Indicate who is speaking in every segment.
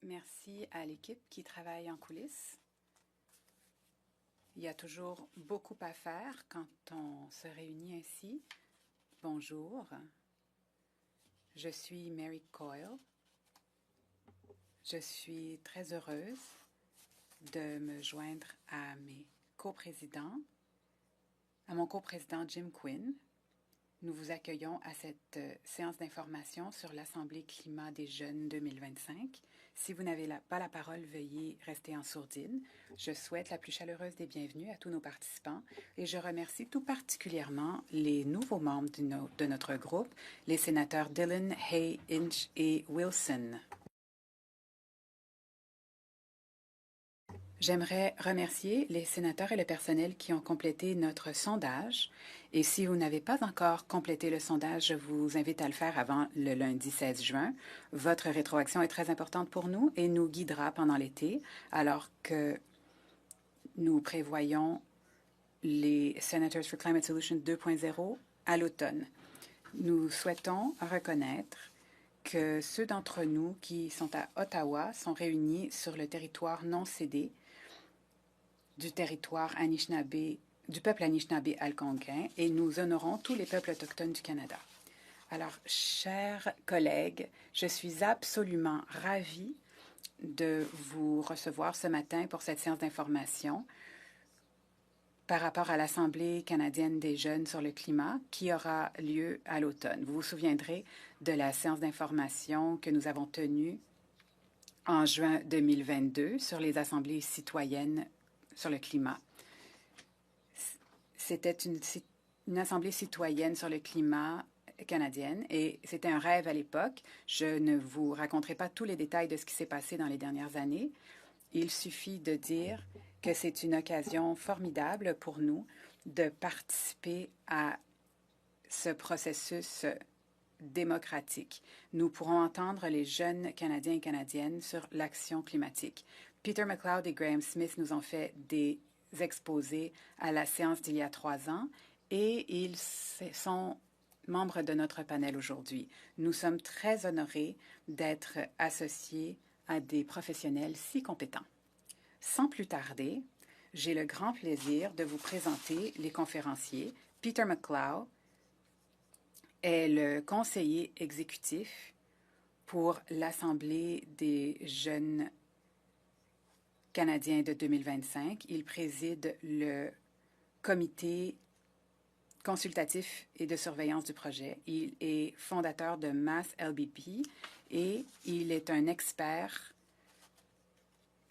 Speaker 1: Merci à l'équipe qui travaille en coulisses. Il y a toujours beaucoup à faire quand on se réunit ainsi. Bonjour, je suis Mary Coyle. Je suis très heureuse de me joindre à mes coprésidents, à mon coprésident Jim Quinn. Nous vous accueillons à cette séance d'information sur l'Assemblée climat des jeunes 2025. Si vous n'avez pas la parole, veuillez rester en sourdine. Je souhaite la plus chaleureuse des bienvenues à tous nos participants et je remercie tout particulièrement les nouveaux membres de notre groupe, les sénateurs Dillon, Hay, Inch et Wilson. J'aimerais remercier les sénateurs et le personnel qui ont complété notre sondage. Et si vous n'avez pas encore complété le sondage, je vous invite à le faire avant le lundi 16 juin. Votre rétroaction est très importante pour nous et nous guidera pendant l'été, alors que nous prévoyons les Senators for Climate Solutions 2.0 à l'automne. Nous souhaitons reconnaître que ceux d'entre nous qui sont à Ottawa sont réunis sur le territoire non cédé du territoire Anishinaabe, du peuple Anishinaabe-Algonquin, et nous honorons tous les peuples autochtones du Canada. Alors, chers collègues, je suis absolument ravie de vous recevoir ce matin pour cette séance d'information par rapport à l'Assemblée canadienne des jeunes sur le climat qui aura lieu à l'automne. Vous vous souviendrez de la séance d'information que nous avons tenue en juin 2022 sur les assemblées citoyennes sur le climat. C'était une assemblée citoyenne sur le climat canadienne et c'était un rêve à l'époque. Je ne vous raconterai pas tous les détails de ce qui s'est passé dans les dernières années. Il suffit de dire que c'est une occasion formidable pour nous de participer à ce processus démocratique. Nous pourrons entendre les jeunes Canadiens et Canadiennes sur l'action climatique. Peter MacLeod et Graham Smith nous ont fait des exposés à la séance d'il y a 3 ans et ils sont membres de notre panel aujourd'hui. Nous sommes très honorés d'être associés à des professionnels si compétents. Sans plus tarder, j'ai le grand plaisir de vous présenter les conférenciers. Peter MacLeod est le conseiller exécutif pour l'Assemblée des jeunes Canadiens de 2025. Il préside le comité consultatif et de surveillance du projet. Il est fondateur de Mass LBP et il est un expert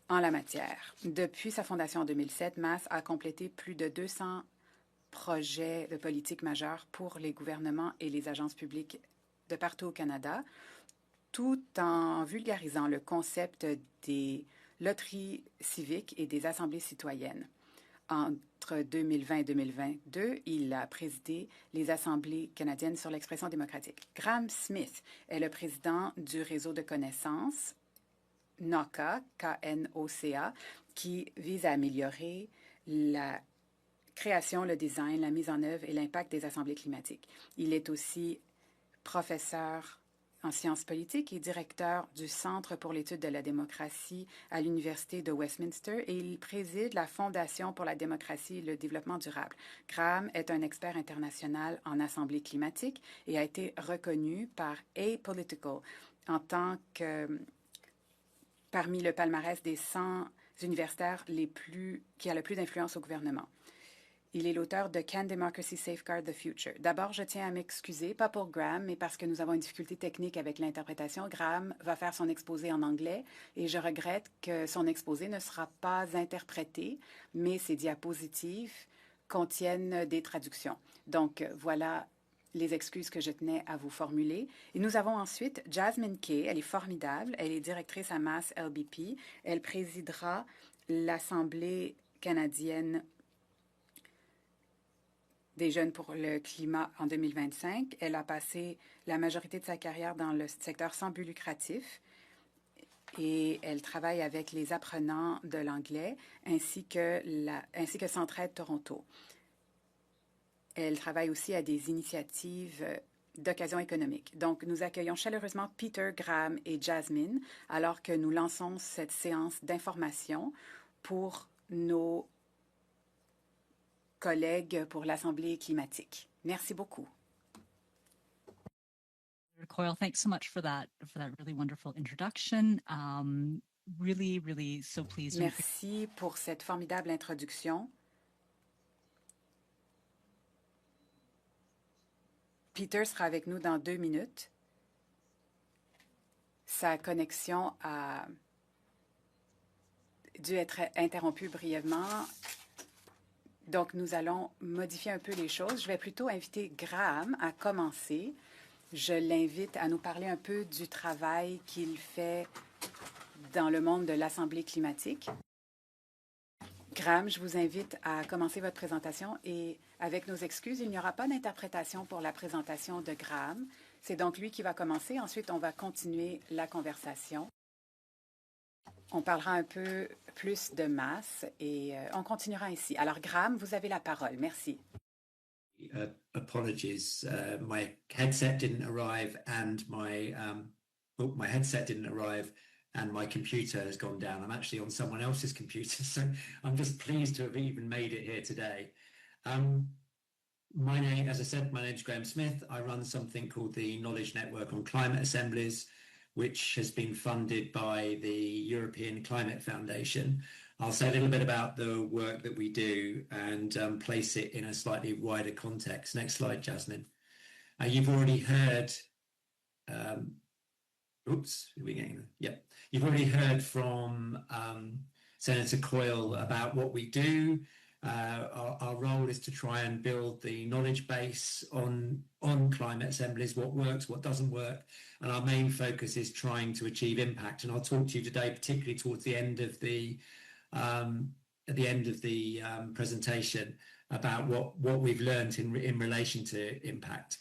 Speaker 1: en la matière. Depuis sa fondation en 2007, Mass a complété plus de 200 projets de politique majeurs pour les gouvernements et les agences publiques de partout au Canada, tout en vulgarisant le concept des loteries civiques et des assemblées citoyennes. Entre 2020 et 2022, il a présidé les assemblées canadiennes sur l'expression démocratique. Graham Smith est le président du réseau de connaissances NOCA, K-N-O-C-A, qui vise à améliorer la création, le design, la mise en œuvre et l'impact des assemblées climatiques. Il est aussi professeur en sciences politiques et directeur du Centre pour l'étude de la démocratie à l'Université de Westminster et il préside la Fondation pour la démocratie et le développement durable. Graham est un expert international en assemblée climatique et a été reconnu par Apolitical en tant que parmi le palmarès des 100 universitaires qui a le plus d'influence au gouvernement. Il est l'auteur de Can Democracy Safeguard the Future? D'abord, je tiens à m'excuser, pas pour Graham, mais parce que nous avons une difficulté technique avec l'interprétation. Graham va faire son exposé en anglais et je regrette que son exposé ne sera pas interprété, mais ses diapositives contiennent des traductions. Donc, voilà les excuses que je tenais à vous formuler. Et nous avons ensuite Jasmine Kay. Elle est formidable. Elle est directrice à Mass LBP. Elle présidera l'Assemblée canadienne des jeunes pour le climat en 2025. Elle a passé la majorité de sa carrière dans le secteur sans but lucratif et elle travaille avec les apprenants de l'anglais ainsi que Centraide Toronto. Elle travaille aussi à des initiatives d'occasion économique. Donc, nous accueillons chaleureusement Peter, Graham et Jasmine alors que nous lançons cette séance d'information pour nos collègues pour l'Assemblée climatique. Merci beaucoup.
Speaker 2: Coyle, thanks so much for that really wonderful introduction. Really so pleased.
Speaker 1: Merci pour cette formidable introduction. Peter sera avec nous dans 2 minutes. Sa connexion a dû être interrompue brièvement. Donc, nous allons modifier un peu les choses. Je vais plutôt inviter Graham à commencer. Je l'invite à nous parler un peu du travail qu'il fait dans le monde de l'Assemblée climatique. Graham, je vous invite à commencer votre présentation et avec nos excuses, il n'y aura pas d'interprétation pour la présentation de Graham. C'est donc lui qui va commencer. Ensuite, on va continuer la conversation. On parlera un peu plus de masse et on continuera ainsi. Alors, Graham, vous avez la parole. Merci.
Speaker 3: Apologies. My headset didn't arrive and my headset didn't arrive and my computer has gone down. I'm actually on someone else's computer, so I'm just pleased to have even made it here today. My name, as I said, my name is Graham Smith. I run something called the Knowledge Network on Climate Assemblies, which has been funded by the European Climate Foundation. I'll say a little bit about the work that we do and place it in a slightly wider context. Next slide, Jasmine. You've already heard, You've already heard from Senator Coyle about what we do. Our role is to try and build the knowledge base on climate assemblies, what works, what doesn't work, and our main focus is trying to achieve impact. And I'll talk to you today, particularly towards the end of the presentation, about what we've learned in relation to impact.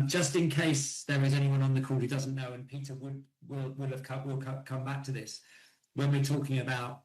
Speaker 3: Just in case there is anyone on the call who doesn't know, and Peter will come back to this, when we're talking about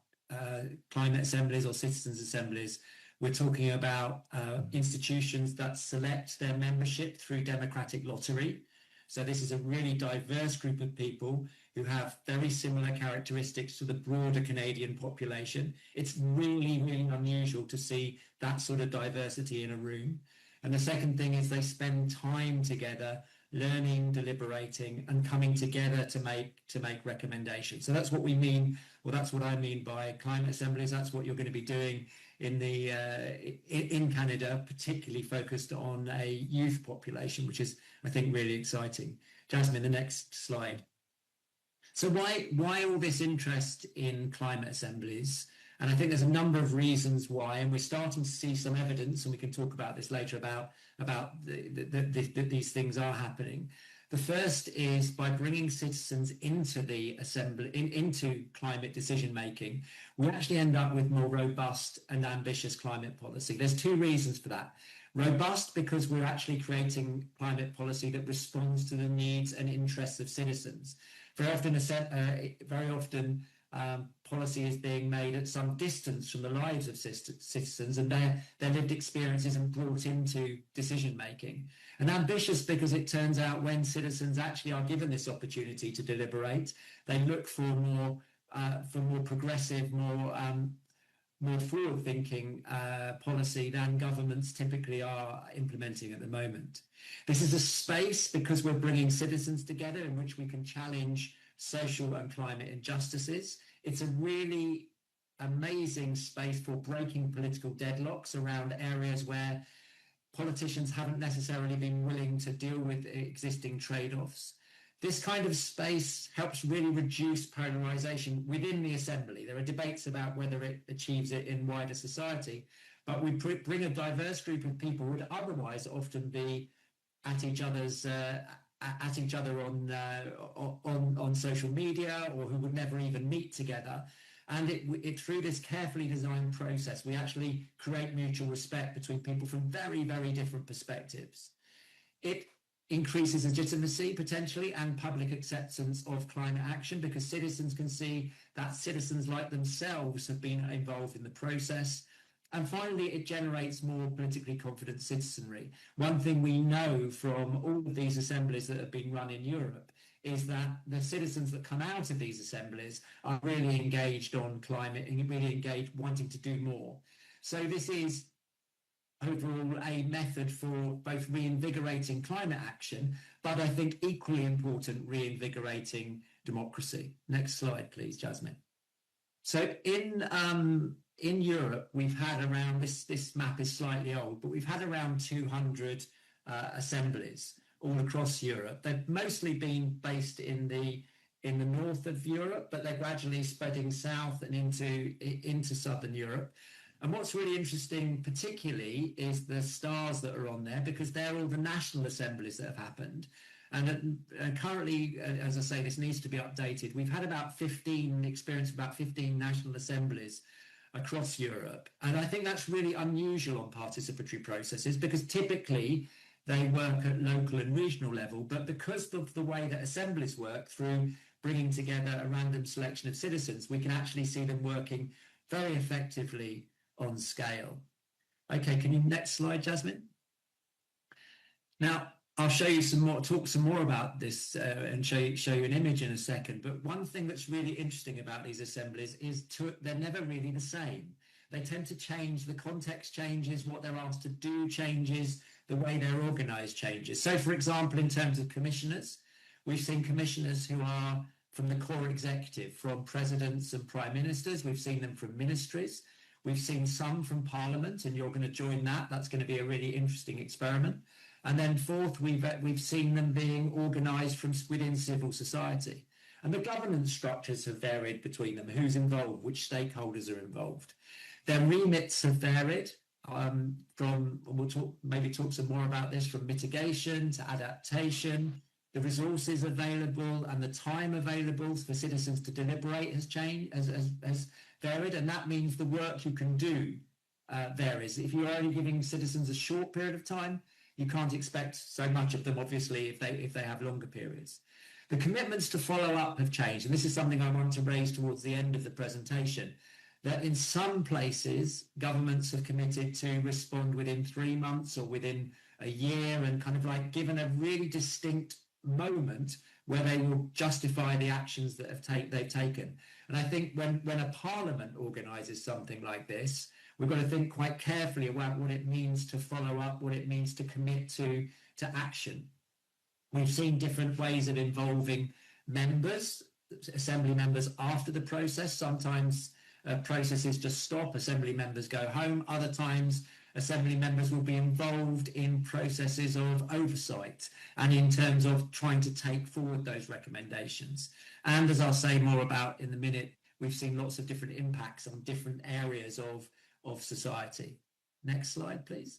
Speaker 3: climate assemblies or citizens assemblies, we're talking about institutions that select their membership through democratic lottery. So this is a really diverse group of people who have very similar characteristics to the broader Canadian population. It's really unusual to see that sort of diversity in a room. And the second thing is they spend time together, learning, deliberating, and coming together to make recommendations. So that's what we mean, or that's what I mean by climate assemblies. That's what you're going to be doing in Canada, particularly focused on a youth population, which is, I think, really exciting. Jasmine, the next slide. So why all this interest in climate assemblies? And I think there's a number of reasons why, and we're starting to see some evidence, and we can talk about this later about these things are happening. The first is by bringing citizens into the assembly, into climate decision making, we actually end up with more robust and ambitious climate policy. There's 2 reasons for that. Robust because we're actually creating climate policy that responds to the needs and interests of citizens. Very often, policy is being made at some distance from the lives of citizens, and their lived experience isn't brought into decision making. And ambitious because it turns out when citizens actually are given this opportunity to deliberate, they look for more progressive, more forward-thinking policy than governments typically are implementing at the moment. This is a space, because we're bringing citizens together, in which we can challenge social and climate injustices. It's a really amazing space for breaking political deadlocks around areas where politicians haven't necessarily been willing to deal with existing trade-offs. This kind of space helps really reduce polarization within the assembly. There are debates about whether it achieves it in wider society, but we bring a diverse group of people who would otherwise often be at each other on social media, or who would never even meet together. And it through this carefully designed process, we actually create mutual respect between people from very, very different perspectives. It increases legitimacy potentially and public acceptance of climate action, because citizens can see that citizens like themselves have been involved in the process, And finally, it generates more politically confident citizenry. One thing we know from all of these assemblies that have been run in Europe is that the citizens that come out of these assemblies are really engaged on climate and really engaged wanting to do more. So this is overall a method for both reinvigorating climate action, but I think equally important, reinvigorating democracy. Next slide, please, Jasmine. So in Europe, we've had around, this map is slightly old, but we've had around 200 assemblies all across Europe. They've mostly been based in the north of Europe, but they're gradually spreading south and into southern Europe. And what's really interesting particularly is the stars that are on there, because they're all the national assemblies that have happened. And currently, as I say, this needs to be updated. We've had about 15 national assemblies across Europe. And I think that's really unusual on participatory processes, because typically they work at local and regional level. But because of the way that assemblies work through bringing together a random selection of citizens, we can actually see them working very effectively on scale. Okay, can you next slide, Jasmine? Now, I'll show you talk some more about this and show you an image in a second. But one thing that's really interesting about these assemblies is they're never really the same. They tend to change, the context changes, what they're asked to do changes, the way they're organised changes. So, for example, in terms of commissioners, we've seen commissioners who are from the core executive, from presidents and prime ministers. We've seen them from ministries. We've seen some from Parliament, and you're going to join that. That's going to be a really interesting experiment. And then fourth, we've seen them being organised from within civil society. And the governance structures have varied between them, who's involved, which stakeholders are involved. Their remits have varied we'll talk some more about this, from mitigation to adaptation. The resources available and the time available for citizens to deliberate has varied, and that means the work you can do varies. If you're only giving citizens a short period of time, you can't expect so much of them, obviously, if they have longer periods. The commitments to follow up have changed, and this is something I want to raise towards the end of the presentation, that in some places, governments have committed to respond within 3 months or within a year, and kind of like given a really distinct moment where they will justify the actions that they've taken. And I think when a parliament organises something like this, we've got to think quite carefully about what it means to follow up, what it means to commit to action. We've seen different ways of involving members, assembly members, after the process. Sometimes processes just stop, assembly members go home. Other times, assembly members will be involved in processes of oversight and in terms of trying to take forward those recommendations. And as I'll say more about in a minute, we've seen lots of different impacts on different areas of society. Next slide, please.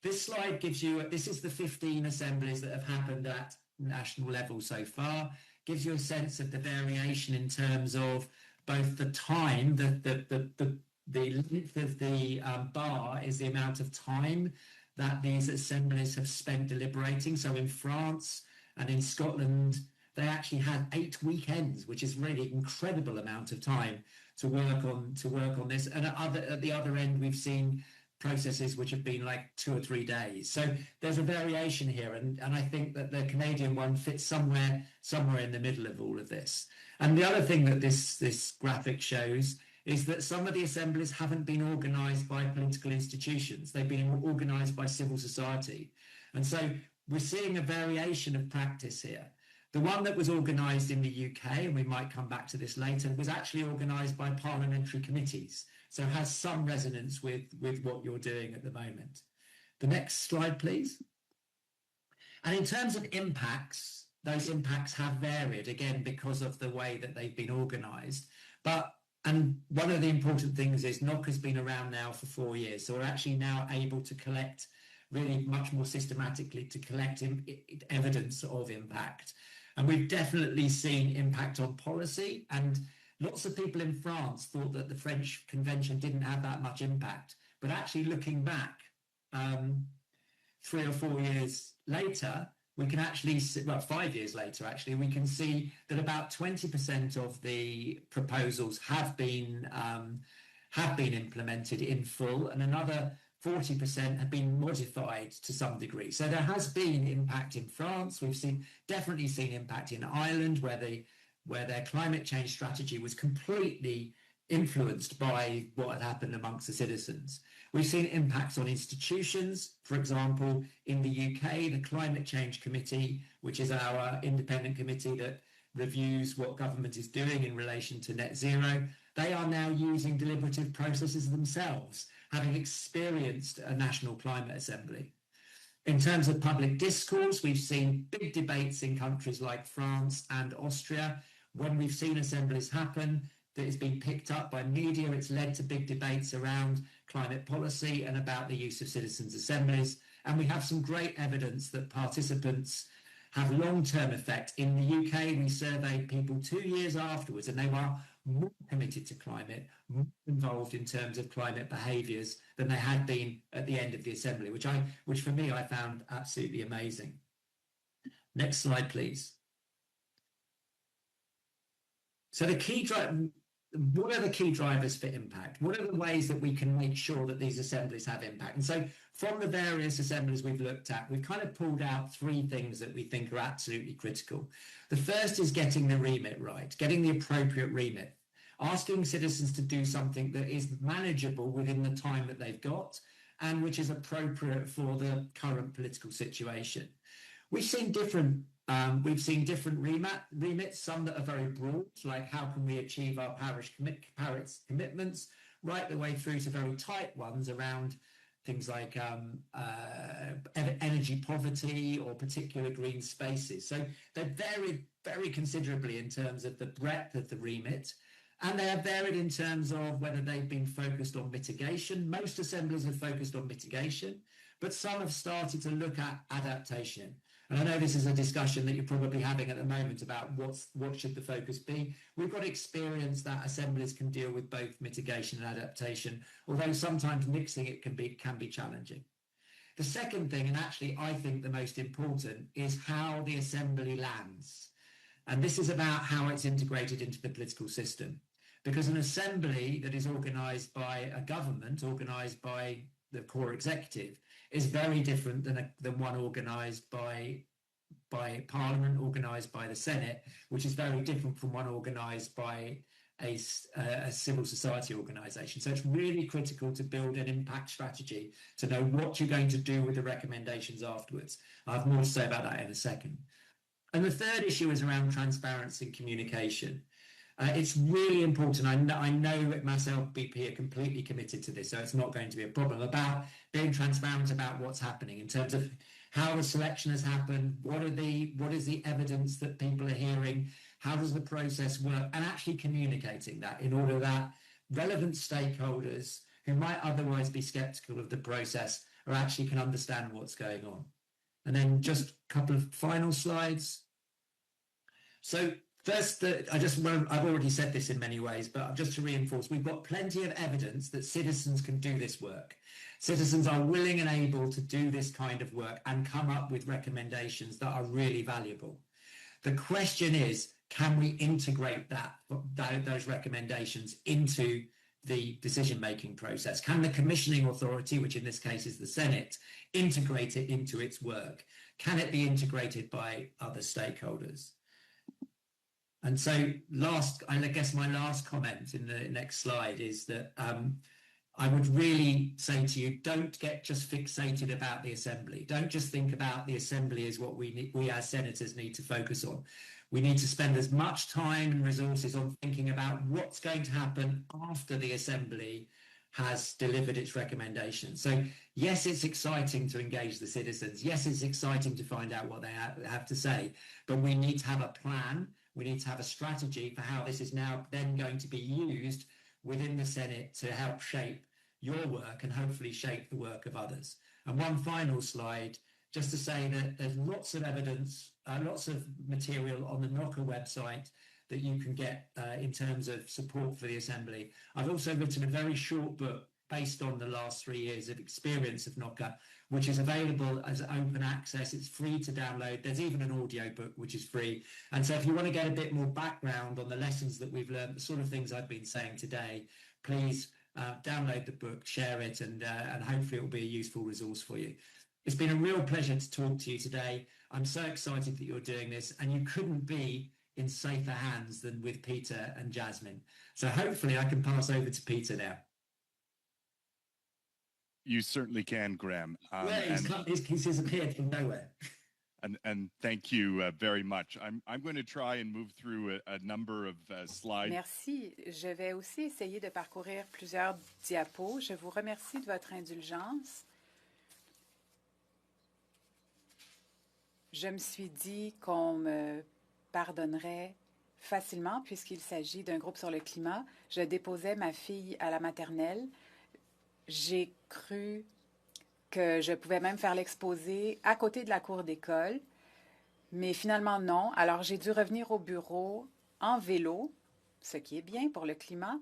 Speaker 3: This slide gives you, this is the 15 assemblies that have happened at national level so far, gives you a sense of the variation in terms of both the time, the length of the bar is the amount of time that these assemblies have spent deliberating. So in France and in Scotland, they actually had 8 weekends, which is really incredible amount of time to work on this. And at the other end, we've seen processes which have been like 2 or 3 days. So there's a variation here, and I think that the Canadian one fits somewhere in the middle of all of this. And the other thing that this graphic shows is that some of the assemblies haven't been organised by political institutions. They've been organised by civil society. And so we're seeing a variation of practice here. The one that was organised in the UK, and we might come back to this later, was actually organised by parliamentary committees. So it has some resonance with what you're doing at the moment. The next slide, please. And in terms of impacts, those impacts have varied, again, because of the way that they've been organised. And one of the important things is NOC has been around now for 4 years. So we're actually now able to collect really much more systematically to collect evidence of impact. And we've definitely seen impact on policy. And lots of people in France thought that the French Convention didn't have that much impact. But actually looking back 3 or 4 years later, we can actually see, well, 5 years later, actually, we can see that about 20% of the proposals have been have been implemented in full, and another 40% have been modified to some degree. So there has been impact in France. We've definitely seen impact in Ireland, where their climate change strategy was completely influenced by what had happened amongst the citizens. We've seen impacts on institutions. For example, in the UK, the Climate Change Committee, which is our independent committee that reviews what government is doing in relation to net zero, they are now using deliberative processes themselves, having experienced a national climate assembly. In terms of public discourse, we've seen big debates in countries like France and Austria. When we've seen assemblies happen, that has been picked up by media, it's led to big debates around climate policy and about the use of citizens' assemblies. And we have some great evidence that participants have long-term effect. In the UK, we surveyed people 2 years afterwards, and they were more committed to climate, more involved in terms of climate behaviours than they had been at the end of the assembly, which for me I found absolutely amazing. Next slide, please. So what are the key drivers for impact? What are the ways that we can make sure that these assemblies have impact? And so from the various assemblies we've looked at, we've kind of pulled out 3 things that we think are absolutely critical. The first is getting the remit right, getting the appropriate remit, asking citizens to do something that is manageable within the time that they've got and which is appropriate for the current political situation. We've seen different remits, some that are very broad, like how can we achieve our Paris commitments, right the way through to very tight ones around things like energy poverty or particular green spaces. So they're varied very considerably in terms of the breadth of the remit, and they are varied in terms of whether they've been focused on mitigation. Most assemblies have focused on mitigation, but some have started to look at adaptation. And I know this is a discussion that you're probably having at the moment about what should the focus be. We've got experience that assemblies can deal with both mitigation and adaptation, although sometimes mixing it can be challenging. The second thing, and actually I think the most important, is how the assembly lands. And this is about how it's integrated into the political system. Because an assembly that is organised by a government, organised by the core executive, is very different than one organised by Parliament, organised by the Senate, which is very different from one organised by a civil society organisation. So it's really critical to build an impact strategy, to know what you're going to do with the recommendations afterwards. I have more to say about that in a second. And the third issue is around transparency and communication. It's really important. I know that Mass LBP are completely committed to this, so it's not going to be a problem, about being transparent about what's happening in terms of how the selection has happened, what is the evidence that people are hearing, how does the process work, and actually communicating that in order that relevant stakeholders who might otherwise be sceptical of the process or actually can understand what's going on. And then just a couple of final slides. So first, I've already said this in many ways, but just to reinforce, we've got plenty of evidence that citizens can do this work. Citizens are willing and able to do this kind of work and come up with recommendations that are really valuable. The question is, can we integrate those recommendations into the decision-making process? Can the commissioning authority, which in this case is the Senate, integrate it into its work? Can it be integrated by other stakeholders? And so I guess my last comment in the next slide is that I would really say to you, don't get just fixated about the assembly. Don't just think about the assembly as what we as senators need to focus on. We need to spend as much time and resources on thinking about what's going to happen after the assembly has delivered its recommendations. So yes, it's exciting to engage the citizens. Yes, it's exciting to find out what they have to say, but we need to have a plan. We need to have a strategy for how this is now then going to be used within the Senate to help shape your work and hopefully shape the work of others. And one final slide, just to say that there's lots of evidence, lots of material on the NOCA website that you can get in terms of support for the Assembly. I've also written a very short book based on the last 3 years of experience of NOCA, which is available as open access. It's free to download. There's even an audio book, which is free. And so if you want to get a bit more background on the lessons that we've learned, the sort of things I've been saying today, please download the book, share it, and hopefully it will be a useful resource for you. It's been a real pleasure to talk to you today. I'm so excited that you're doing this, and you couldn't be in safer hands than with Peter and Jasmine. So hopefully I can pass over to Peter now.
Speaker 4: You certainly can, Graham.
Speaker 3: He's disappeared from nowhere.
Speaker 4: And thank you very much. I'm going to try and move through a number of slides.
Speaker 1: Merci. Je vais aussi essayer de parcourir plusieurs diapos. Je vous remercie de votre indulgence. Je me suis dit qu'on me pardonnerait facilement puisqu'il s'agit d'un groupe sur le climat. Je déposais ma fille à la maternelle. J'ai cru que je pouvais même faire l'exposé à côté de la cour d'école, mais finalement non. Alors j'ai dû revenir au bureau en vélo, ce qui est bien pour le climat,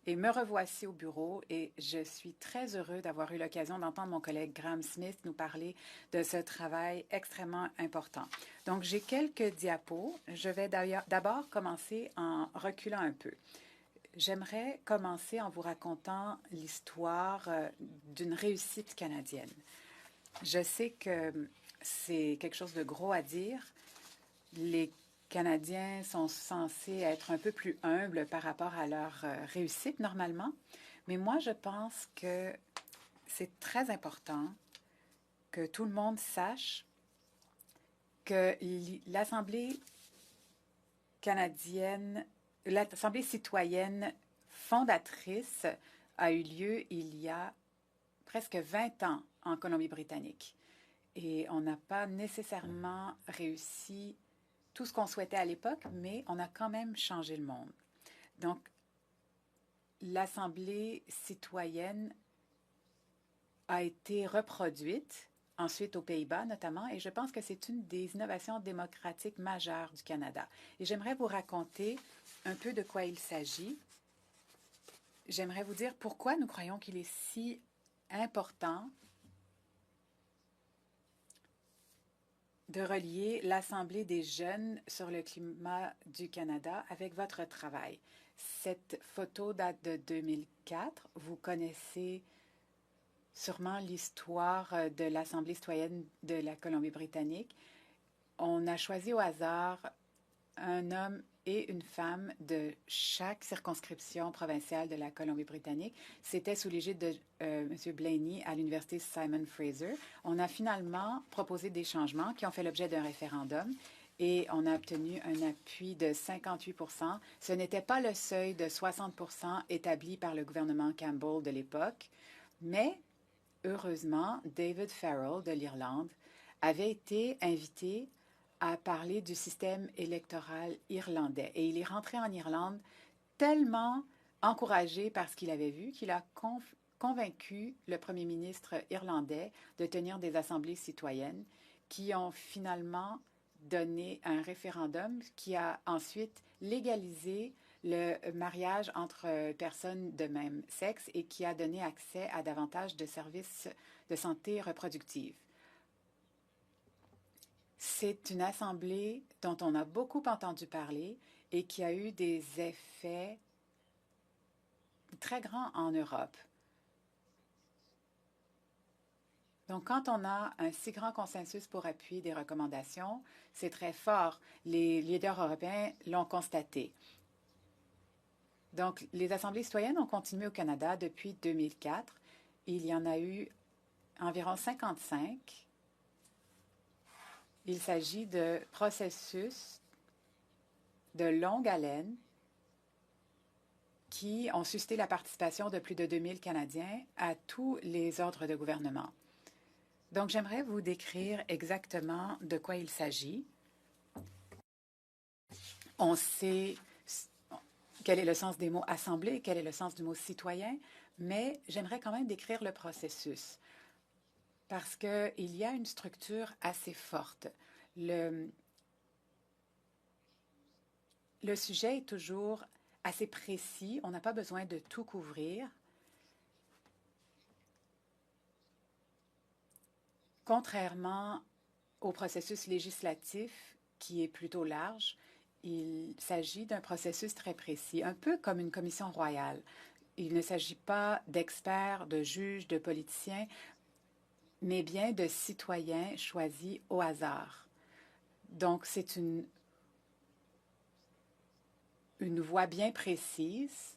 Speaker 1: et me revoici au bureau et je suis très heureux d'avoir eu l'occasion d'entendre mon collègue Graham Smith nous parler de ce travail extrêmement important. Donc j'ai quelques diapos. Je vais d'abord commencer en reculant un peu. J'aimerais commencer en vous racontant l'histoire d'une réussite canadienne. Je sais que c'est quelque chose de gros à dire. Les Canadiens sont censés être un peu plus humbles par rapport à leur réussite normalement, mais moi je pense que c'est très important que tout le monde sache que l'Assemblée canadienne, l'Assemblée citoyenne fondatrice a eu lieu il y a presque 20 ans en Colombie-Britannique. Et on n'a pas nécessairement réussi tout ce qu'on souhaitait à l'époque, mais on a quand même changé le monde. Donc, l'Assemblée citoyenne a été reproduite ensuite aux Pays-Bas notamment, et je pense que c'est une des innovations démocratiques majeures du Canada. Et j'aimerais vous raconter un peu de quoi il s'agit. J'aimerais vous dire pourquoi nous croyons qu'il est si important de relier l'Assemblée des jeunes sur le climat du Canada avec votre travail. Cette photo date de 2004. Vous connaissez sûrement l'histoire de l'Assemblée citoyenne de la Colombie-Britannique. On a choisi au hasard un homme et une femme de chaque circonscription provinciale de la Colombie-Britannique. C'était sous l'égide de M. Blaney à l'Université Simon Fraser. On a finalement proposé des changements qui ont fait l'objet d'un référendum et on a obtenu un appui de 58 %. Ce n'était pas le seuil de 60 % établi par le gouvernement Campbell de l'époque, mais heureusement, David Farrell de l'Irlande avait été invité à parler du système électoral irlandais. Et il est rentré en Irlande tellement encouragé par ce qu'il avait vu qu'il a convaincu le premier ministre irlandais de tenir des assemblées citoyennes qui ont finalement donné un référendum qui a ensuite légalisé le mariage entre personnes de même sexe et qui a donné accès à davantage de services de santé reproductive. C'est une assemblée dont on a beaucoup entendu parler et qui a eu des effets très grands en Europe. Donc, quand on a un si grand consensus pour appuyer des recommandations, c'est très fort. Les leaders européens l'ont constaté. Donc, les assemblées citoyennes ont continué au Canada depuis 2004. Il y en a eu environ 55. Il s'agit de processus de longue haleine qui ont suscité la participation de plus de 2000 Canadiens à tous les ordres de gouvernement. Donc, j'aimerais vous décrire exactement de quoi il s'agit. On sait quel est le sens des mots « assemblée », quel est le sens du mot « citoyen », mais j'aimerais quand même décrire le processus parce qu'il y a une structure assez forte. Le sujet est toujours assez précis. On n'a pas besoin de tout couvrir. Contrairement au processus législatif qui est plutôt large, il s'agit d'un processus très précis, un peu comme une commission royale. il ne s'agit pas d'experts, de juges, de politiciens, mais bien de citoyens choisis au hasard. Donc, c'est une voie bien précise.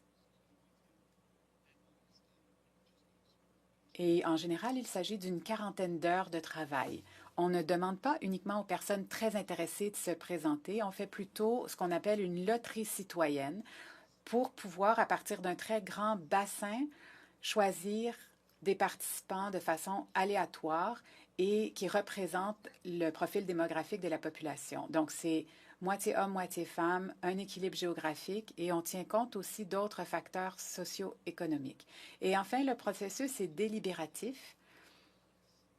Speaker 1: Et en général, il s'agit d'une quarantaine d'heures de travail. On ne demande pas uniquement aux personnes très intéressées de se présenter, on fait plutôt ce qu'on appelle une loterie citoyenne pour pouvoir, à partir d'un très grand bassin, choisir des participants de façon aléatoire et qui représentent le profil démographique de la population. Donc, c'est moitié homme, moitié femme, un équilibre géographique et on tient compte aussi d'autres facteurs socio-économiques. Et enfin, le processus est délibératif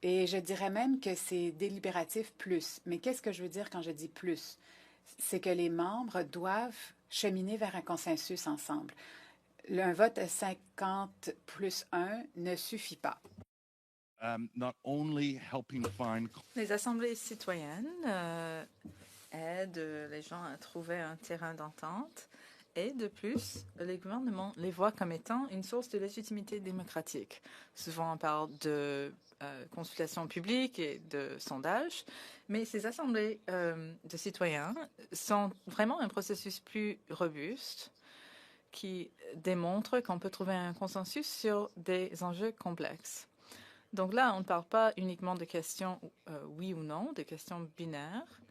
Speaker 1: et je dirais même que c'est délibératif plus. Mais qu'est-ce que je veux dire quand je dis plus? C'est que les membres doivent cheminer vers un consensus ensemble. Un vote à 50 plus 1 ne suffit pas.
Speaker 4: Not only helping find
Speaker 5: Les assemblées citoyennes aident les gens à trouver un terrain d'entente et de plus, les gouvernements les voient comme étant une source de légitimité démocratique. Souvent, on parle de consultation publique et de sondage, mais ces assemblées de citoyens sont vraiment un processus plus robuste qui démontre qu'on peut trouver un consensus sur des enjeux complexes. Donc là, on ne parle pas uniquement de questions oui ou non, de questions binaires,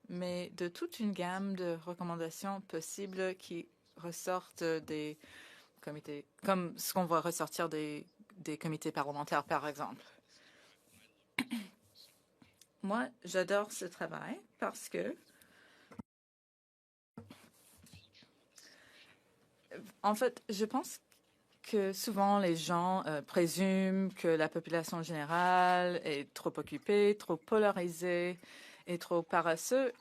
Speaker 5: mais de toute une gamme de recommandations possibles qui ressortent des comités, comme ce qu'on voit ressortir des comités parlementaires, par exemple. Moi, j'adore ce travail parce que, en fait, je pense que souvent les gens présument que la population générale est trop occupée, trop polarisée et trop paresseux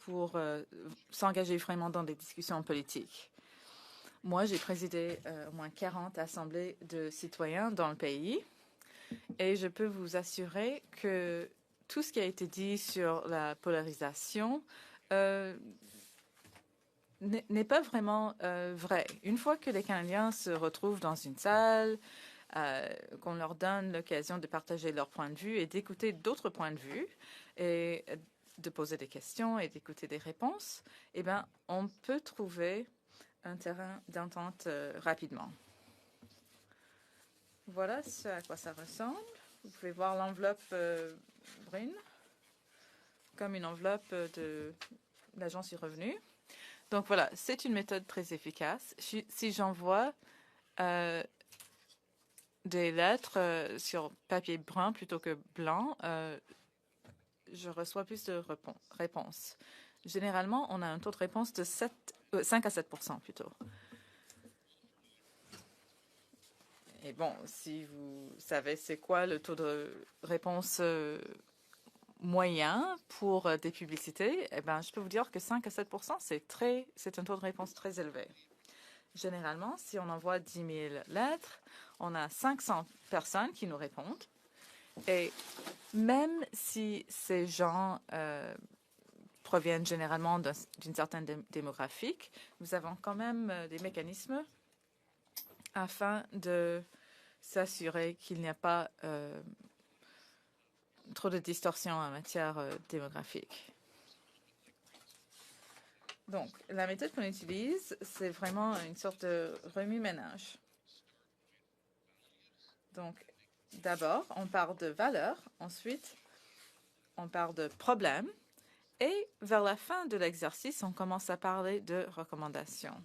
Speaker 5: pour s'engager vraiment dans des discussions politiques. Moi, j'ai présidé au moins 40 assemblées de citoyens dans le pays et je peux vous assurer que tout ce qui a été dit sur la polarisation n'est pas vraiment vrai. Une fois que les Canadiens se retrouvent dans une salle, qu'on leur donne l'occasion de partager leur point de vue et d'écouter d'autres points de vue et de poser des questions et d'écouter des réponses, eh bien, on peut trouver un terrain d'entente rapidement. Voilà ce à quoi ça ressemble. Vous pouvez voir l'enveloppe brune comme une enveloppe de l'Agence du revenu. Donc voilà, c'est une méthode très efficace. Si j'envoie des lettres sur papier brun plutôt que blanc, je reçois plus de réponses. Généralement, on a un taux de réponse de 5 à 7 % plutôt. Et bon, si vous savez c'est quoi le taux de réponse moyen pour des publicités, eh ben, je peux vous dire que 5 à 7 % c'est un taux de réponse très élevé. Généralement, si on envoie 10 000 lettres, on a 500 personnes qui nous répondent. Et même si ces gens proviennent généralement d'une certaine démographique, nous avons quand même des mécanismes afin de s'assurer qu'il n'y a pas trop de distorsions en matière démographique. Donc, la méthode qu'on utilise, c'est vraiment une sorte de remue-ménage. Donc, d'abord, on parle de valeurs, ensuite, on parle de problèmes, et vers la fin de l'exercice, on commence à parler de recommandations.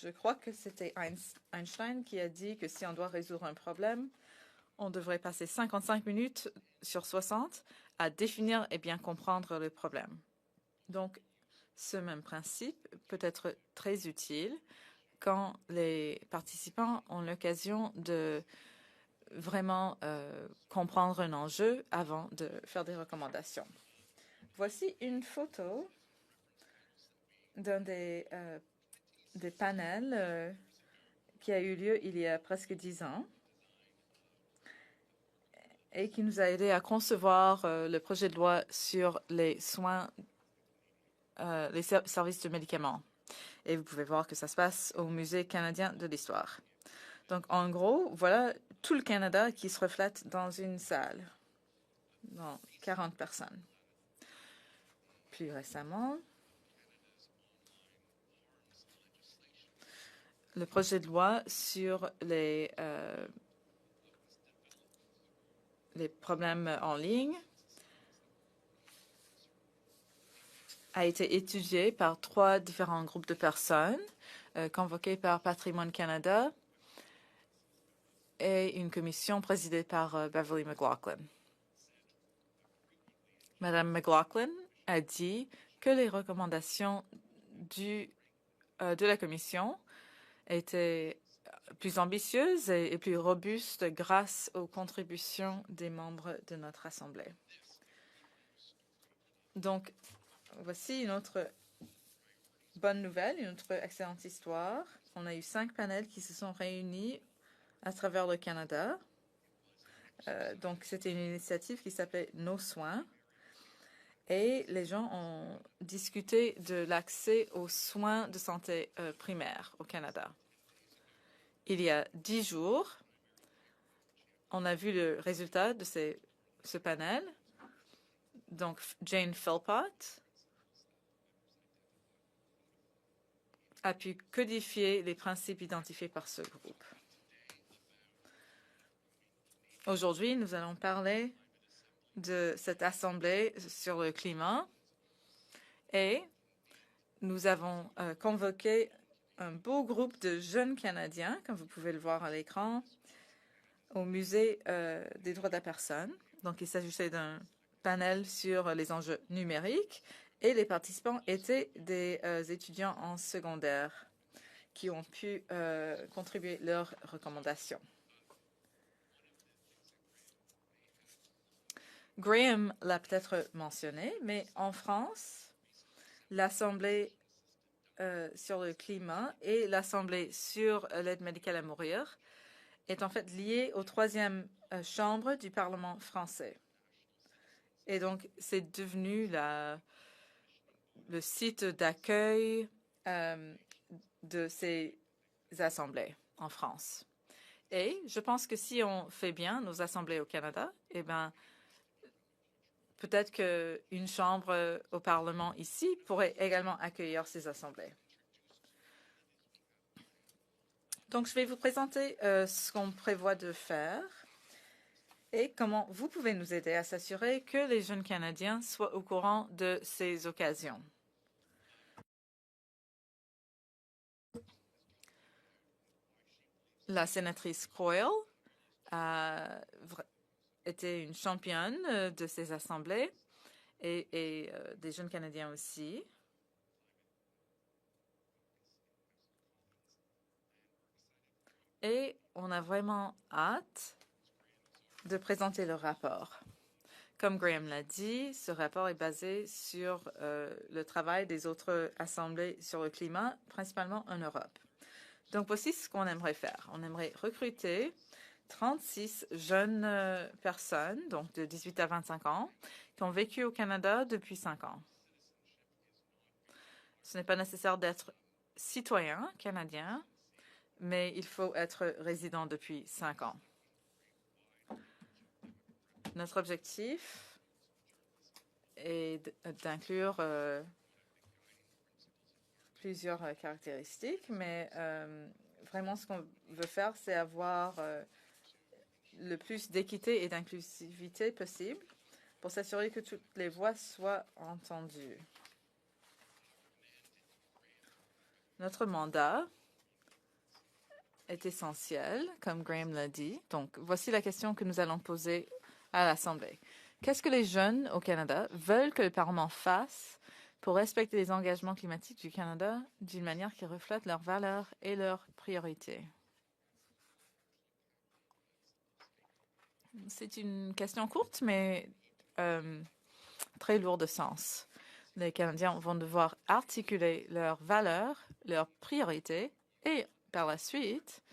Speaker 5: Je crois que c'était Einstein qui a dit que si on doit résoudre un problème, on devrait passer 55 minutes sur 60 à définir et bien comprendre le problème. Donc, ce même principe peut être très utile quand les participants ont l'occasion de vraiment comprendre un enjeu avant de faire des recommandations. Voici une photo d'un des panels qui a eu lieu il y a presque 10 ans et qui nous a aidé à concevoir le projet de loi sur les soins, les services de médicaments. Et vous pouvez voir que ça se passe au Musée canadien de l'histoire. Donc, en gros, voilà tout le Canada qui se reflète dans une salle, dans 40 personnes. Plus récemment, le projet de loi sur les problèmes en ligne a été étudié par 3 différents groupes de personnes convoqués par Patrimoine Canada et une commission présidée par Beverly McLaughlin. Madame McLaughlin a dit que les recommandations de la commission étaient plus ambitieuses et plus robustes grâce aux contributions des membres de notre Assemblée. Donc, voici une autre bonne nouvelle, une autre excellente histoire. On a eu 5 panels qui se sont réunis à travers le Canada. Donc, c'était une initiative qui s'appelait Nos soins. Et les gens ont discuté de l'accès aux soins de santé primaires au Canada. Il y a 10 jours, on a vu le résultat de ce panel. Donc, Jane Philpott a pu codifier les principes identifiés par ce groupe. Aujourd'hui, nous allons parler de cette assemblée sur le climat et nous avons convoqué un beau groupe de jeunes Canadiens, comme vous pouvez le voir à l'écran, au Musée des droits de la personne. Donc, il s'agissait d'un panel sur les enjeux numériques et les participants étaient des étudiants en secondaire qui ont pu contribuer leurs recommandations. Graham l'a peut-être mentionné, mais en France, l'Assemblée sur le climat et l'Assemblée sur l'aide médicale à mourir est en fait liée aux 3e chambre du Parlement français. Et donc, c'est devenu le site d'accueil de ces assemblées en France. Et je pense que si on fait bien nos assemblées au Canada, eh bien, peut-être qu'une chambre au Parlement ici pourrait également accueillir ces assemblées. Donc, je vais vous présenter ce qu'on prévoit de faire et comment vous pouvez nous aider à s'assurer que les jeunes Canadiens soient au courant de ces occasions. La sénatrice Coyle a été une championne de ces assemblées et des jeunes Canadiens aussi. Et on a vraiment hâte de présenter le rapport. Comme Graham l'a dit, ce rapport est basé sur le travail des autres assemblées sur le climat, principalement en Europe. Donc, voici ce qu'on aimerait faire. On aimerait recruter 36 jeunes personnes, donc de 18 à 25 ans, qui ont vécu au Canada depuis 5 ans. Ce n'est pas nécessaire d'être citoyen canadien, mais il faut être résident depuis 5 ans. Notre objectif est d'inclure plusieurs caractéristiques, mais vraiment ce qu'on veut faire, c'est avoir le plus d'équité et d'inclusivité possible pour s'assurer que toutes les voix soient entendues. Notre mandat est essentiel, comme Graham l'a dit. Donc, voici la question que nous allons poser à l'Assemblée. Qu'est-ce que les jeunes au Canada veulent que le Parlement fasse pour respecter les engagements climatiques du Canada d'une manière qui reflète leurs valeurs et leurs priorités? C'est une question courte, mais très lourde de sens. Les Canadiens vont devoir articuler leurs valeurs, leurs priorités et, par la suite,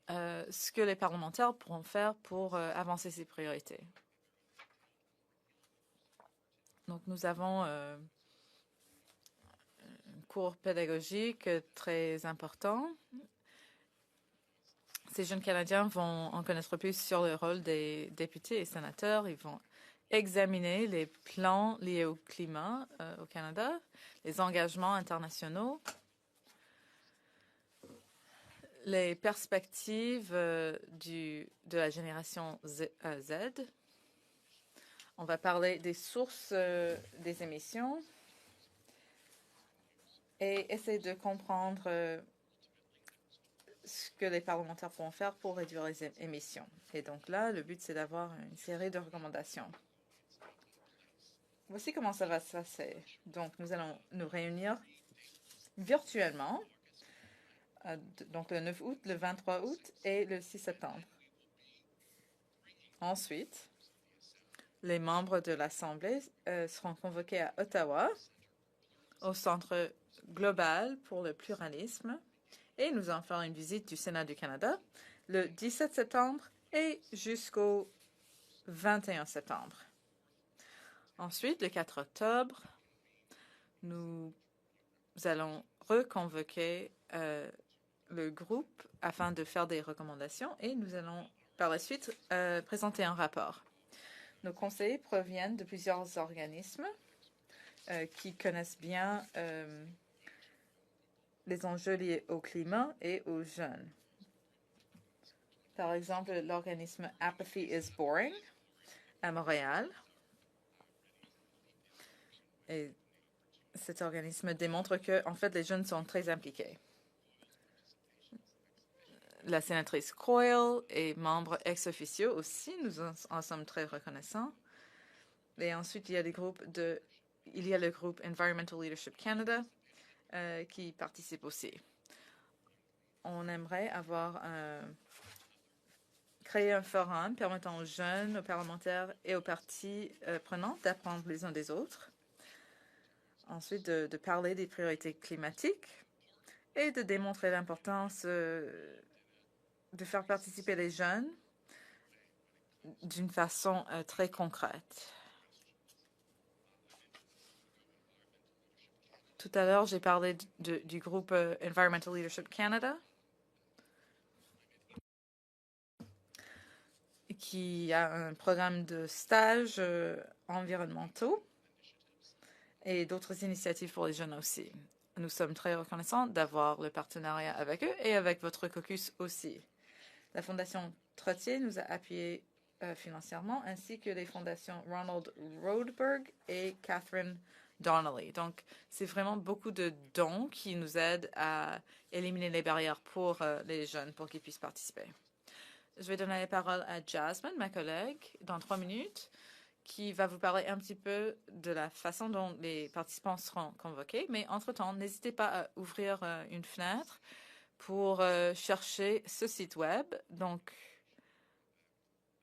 Speaker 5: ce que les parlementaires pourront faire pour avancer ces priorités. Donc, nous avons cours pédagogique très important. Ces jeunes Canadiens vont en connaître plus sur le rôle des députés et sénateurs. Ils vont examiner les plans liés au climat au Canada, les engagements internationaux, les perspectives de la génération Z. On va parler des sources des émissions et essayer de comprendre ce que les parlementaires pourront faire pour réduire les émissions. Et donc là, le but, c'est d'avoir une série de recommandations. Voici comment ça va se passer. Donc, nous allons nous réunir virtuellement, donc le 9 août, le 23 août et le 6 septembre. Ensuite, les membres de l'Assemblée seront convoqués à Ottawa, au Centre global pour le pluralisme, et nous allons faire une visite du Sénat du Canada le 17 septembre et jusqu'au 21 septembre. Ensuite, le 4 octobre, nous allons reconvoquer le groupe afin de faire des recommandations et nous allons par la suite présenter un rapport. Nos conseillers proviennent de plusieurs organismes qui connaissent bien les enjeux liés au climat et aux jeunes. Par exemple, l'organisme Apathy is Boring à Montréal. Et cet organisme démontre que, en fait, les jeunes sont très impliqués. La sénatrice Coyle est membre ex officio aussi. Nous en sommes très reconnaissants. Et ensuite, il y a le groupe Environmental Leadership Canada qui participe aussi. On aimerait créer un forum permettant aux jeunes, aux parlementaires et aux partis prenants d'apprendre les uns des autres. Ensuite, de parler des priorités climatiques et de démontrer l'importance de faire participer les jeunes d'une façon très concrète. Tout à l'heure, j'ai parlé du groupe Environmental Leadership Canada, qui a un programme de stages environnementaux et d'autres initiatives pour les jeunes aussi. Nous sommes très reconnaissants d'avoir le partenariat avec eux et avec votre caucus aussi. La Fondation Trottier nous a appuyés financièrement, ainsi que les fondations Ronald Rodeberg et Catherine Donnelly. Donc, c'est vraiment beaucoup de dons qui nous aident à éliminer les barrières pour les jeunes pour qu'ils puissent participer. Je vais donner la parole à Jasmine, ma collègue, dans 3 minutes, qui va vous parler un petit peu de la façon dont les participants seront convoqués. Mais entre-temps, n'hésitez pas à ouvrir une fenêtre pour chercher ce site web, donc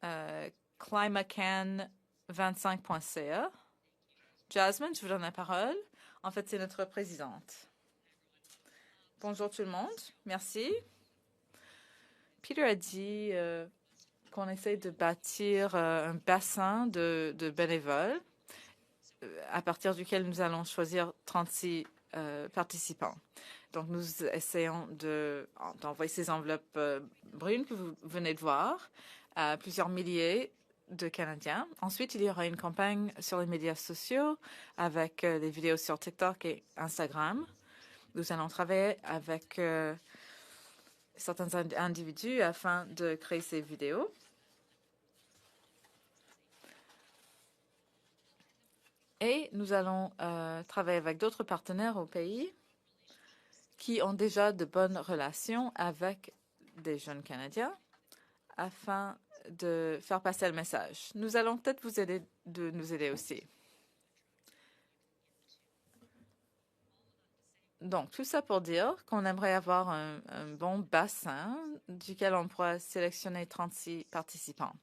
Speaker 5: climacan25.ca. Jasmine, je vous donne la parole. En fait, c'est notre présidente. Bonjour tout le monde. Merci. Peter a dit qu'on essaie de bâtir un bassin de bénévoles à partir duquel nous allons choisir 36 participants. Donc, nous essayons d'envoyer ces enveloppes brunes que vous venez de voir à plusieurs milliers de Canadiens. Ensuite, il y aura une campagne sur les médias sociaux avec des vidéos sur TikTok et Instagram. Nous allons travailler avec certains individus afin de créer ces vidéos. Et nous allons travailler avec d'autres partenaires au pays qui ont déjà de bonnes relations avec des jeunes Canadiens afin de faire passer le message. Nous allons peut-être nous aider aussi. Donc, tout ça pour dire qu'on aimerait avoir un bon bassin duquel on pourra sélectionner 36 participants.